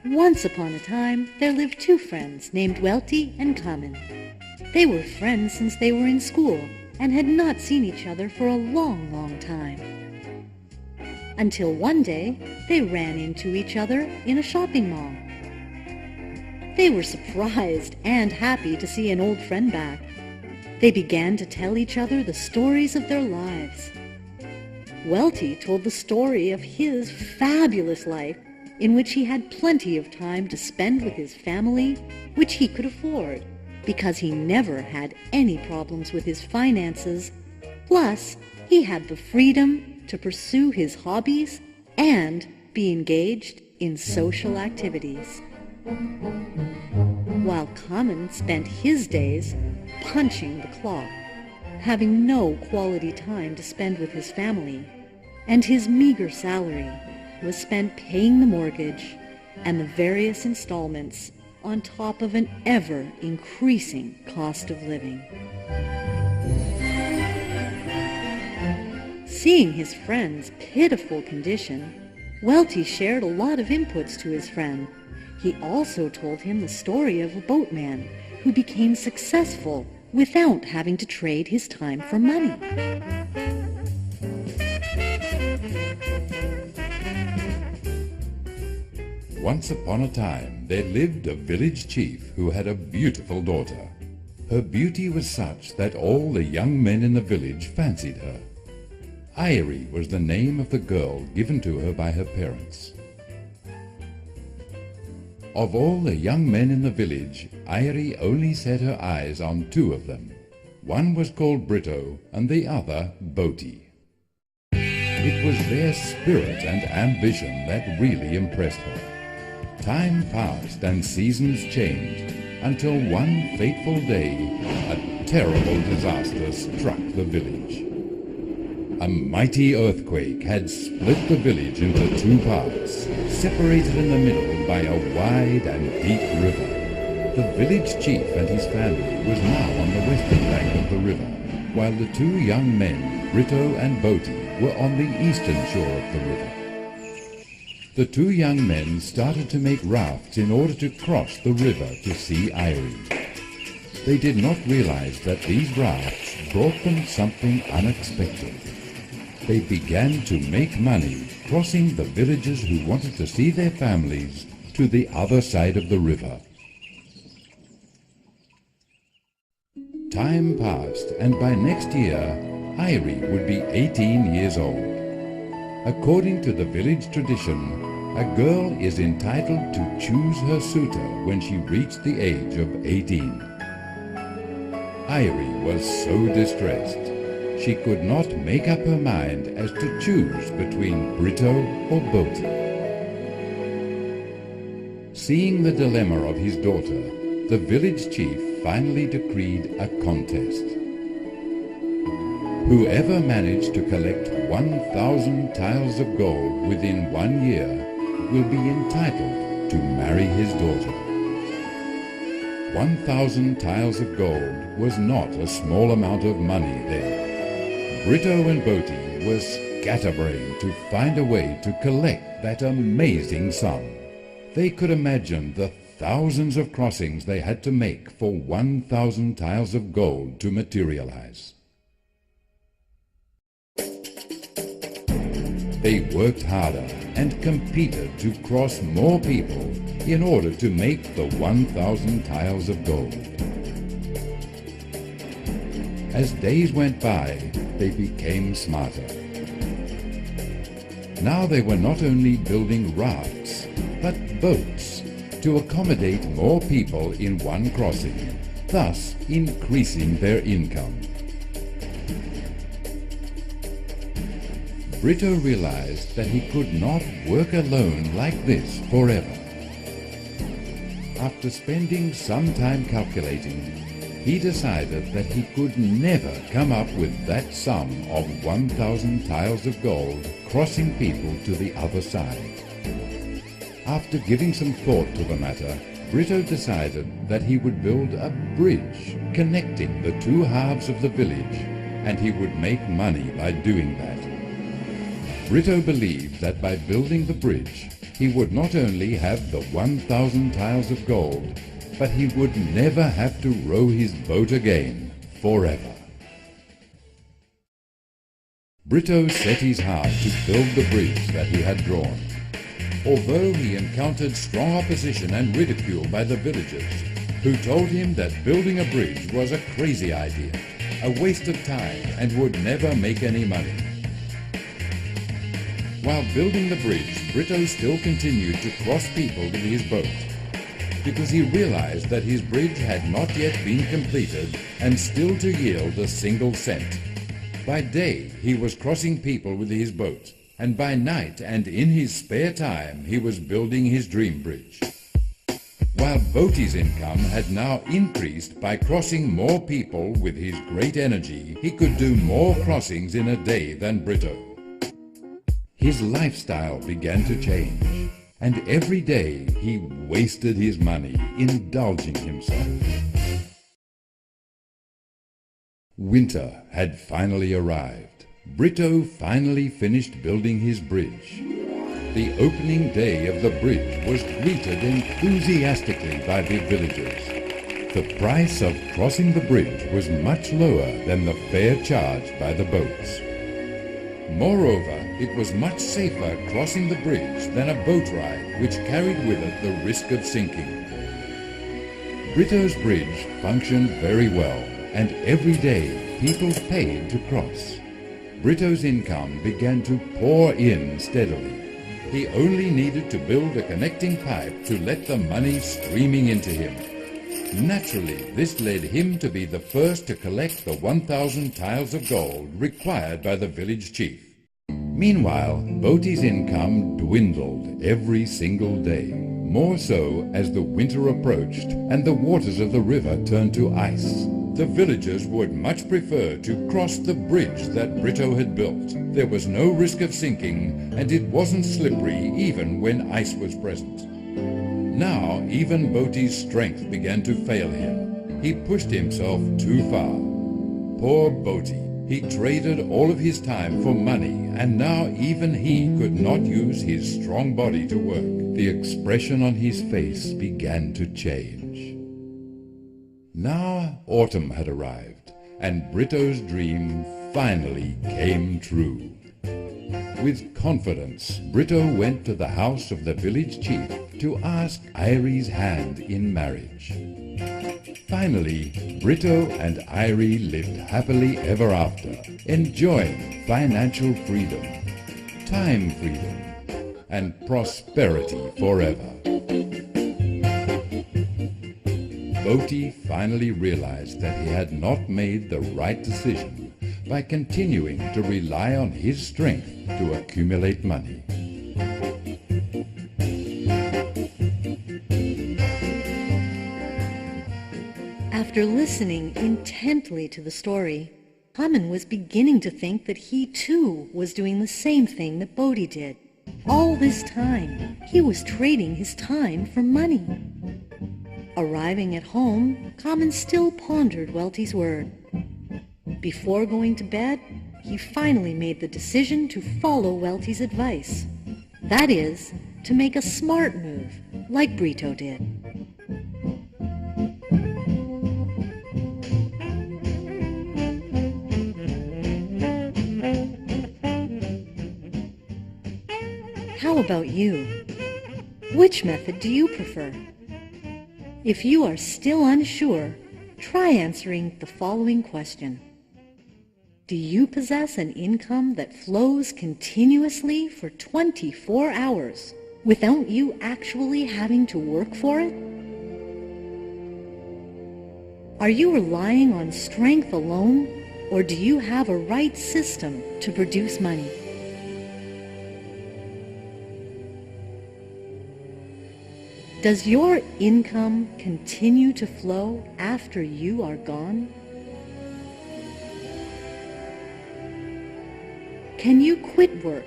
Once upon a time, there lived two friends named Welty and Karmen. They were friends since they were in school and had not seen each other for a long, long time. Until one day, they ran into each other in a shopping mall. They were surprised and happy to see an old friend back. They began to tell each other the stories of their lives. Welty told the story of his fabulous life in which he had plenty of time to spend with his family, which he could afford, because he never had any problems with his finances. Plus, he had the freedom to pursue his hobbies and be engaged in social activities. While Karmen spent his days punching the clock, having no quality time to spend with his family, and his meager salary was spent paying the mortgage and the various installments on top of an ever-increasing cost of living. Seeing his friend's pitiful condition, Welty shared a lot of inputs to his friend. He also told him the story of a boatman who became successful without having to trade his time for money. Once upon a time, there lived a village chief who had a beautiful daughter. Her beauty was such that all the young men in the village fancied her. Irie was the name of the girl given to her by her parents. Of all the young men in the village, Irie only set her eyes on two of them. One was called Brito and the other Boaty. It was their spirit and ambition that really impressed her. Time passed and seasons changed until one fateful day a terrible disaster struck the village. A mighty earthquake had split the village into two parts, separated in the middle by a wide and deep river. The village chief and his family was now on the western bank of the river, while the two young men, Brito and Boaty, were on the eastern shore of the river. The two young men started to make rafts in order to cross the river to see Irie. They did not realize that these rafts brought them something unexpected. They began to make money crossing the villagers who wanted to see their families to the other side of the river. Time passed, and by next year, Irie would be 18 years old. According to the village tradition, a girl is entitled to choose her suitor when she reached the age of 18. Irie was so distressed. She could not make up her mind as to choose between Brito or Boaty. Seeing the dilemma of his daughter, the village chief finally decreed a contest. Whoever managed to collect 1,000 tiles of gold within 1 year will be entitled to marry his daughter. 1,000 tiles of gold was not a small amount of money then. Brito and Boaty were scatterbrained to find a way to collect that amazing sum. They could imagine the thousands of crossings they had to make for 1,000 tiles of gold to materialize. They worked harder and competed to cross more people in order to make the 1,000 tiles of gold. As days went by, they became smarter. Now they were not only building rafts, but boats to accommodate more people in one crossing, thus increasing their income. Brito realized that he could not work alone like this forever. After spending some time calculating, he decided that he could never come up with that sum of 1,000 tiles of gold crossing people to the other side. After giving some thought to the matter, Brito decided that he would build a bridge connecting the two halves of the village, and he would make money by doing that. Brito believed that by building the bridge, he would not only have the 1,000 tiles of gold, but he would never have to row his boat again, forever. Brito set his heart to build the bridge that he had drawn. Although he encountered strong opposition and ridicule by the villagers, who told him that building a bridge was a crazy idea, a waste of time, and would never make any money. While building the bridge, Brito still continued to cross people with his boat, because he realized that his bridge had not yet been completed and still to yield a single cent. By day he was crossing people with his boat, and by night and in his spare time he was building his dream bridge. While Boti's income had now increased by crossing more people with his great energy, he could do more crossings in a day than Brito. His lifestyle began to change, and every day he wasted his money indulging himself. Winter had finally arrived. Brito finally finished building his bridge. The opening day of the bridge was greeted enthusiastically by the villagers. The price of crossing the bridge was much lower than the fare charged by the boats. Moreover, it was much safer crossing the bridge than a boat ride which carried with it the risk of sinking. Brito's bridge functioned very well, and every day people paid to cross. Brito's income began to pour in steadily. He only needed to build a connecting pipe to let the money streaming into him. Naturally, this led him to be the first to collect the 1,000 tiles of gold required by the village chief. Meanwhile, Boti's income dwindled every single day, more so as the winter approached and the waters of the river turned to ice. The villagers would much prefer to cross the bridge that Brito had built. There was no risk of sinking, and it wasn't slippery even when ice was present. Now even Boti's strength began to fail him. He pushed himself too far. Poor Boti. He traded all of his time for money, and now even he could not use his strong body to work. The expression on his face began to change. Now autumn had arrived, and Brito's dream finally came true. With confidence, Brito went to the house of the village chief to ask Irie's hand in marriage. Finally, Brito and Irie lived happily ever after, enjoying financial freedom, time freedom, and prosperity forever. Boti finally realized that he had not made the right decision by continuing to rely on his strength to accumulate money. After listening intently to the story, Karmen was beginning to think that he too was doing the same thing that Boti did. All this time, he was trading his time for money. Arriving at home, Karmen still pondered Welty's word. Before going to bed, he finally made the decision to follow Welty's advice. That is, to make a smart move, like Brito did. How about you? Which method do you prefer? If you are still unsure, try answering the following question. Do you possess an income that flows continuously for 24 hours without you actually having to work for it? Are you relying on strength alone, or do you have a right system to produce money? Does your income continue to flow after you are gone? Can you quit work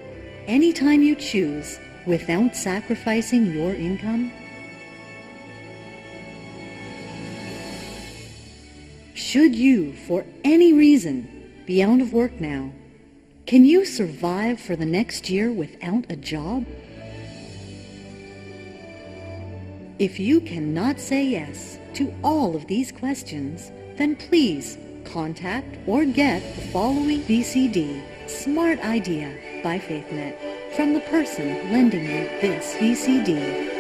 anytime you choose without sacrificing your income? Should you, for any reason, be out of work now, can you survive for the next year without a job? If you cannot say yes to all of these questions, then please contact or get the following VCD, Smart Idea by FaithNet, from the person lending you this VCD.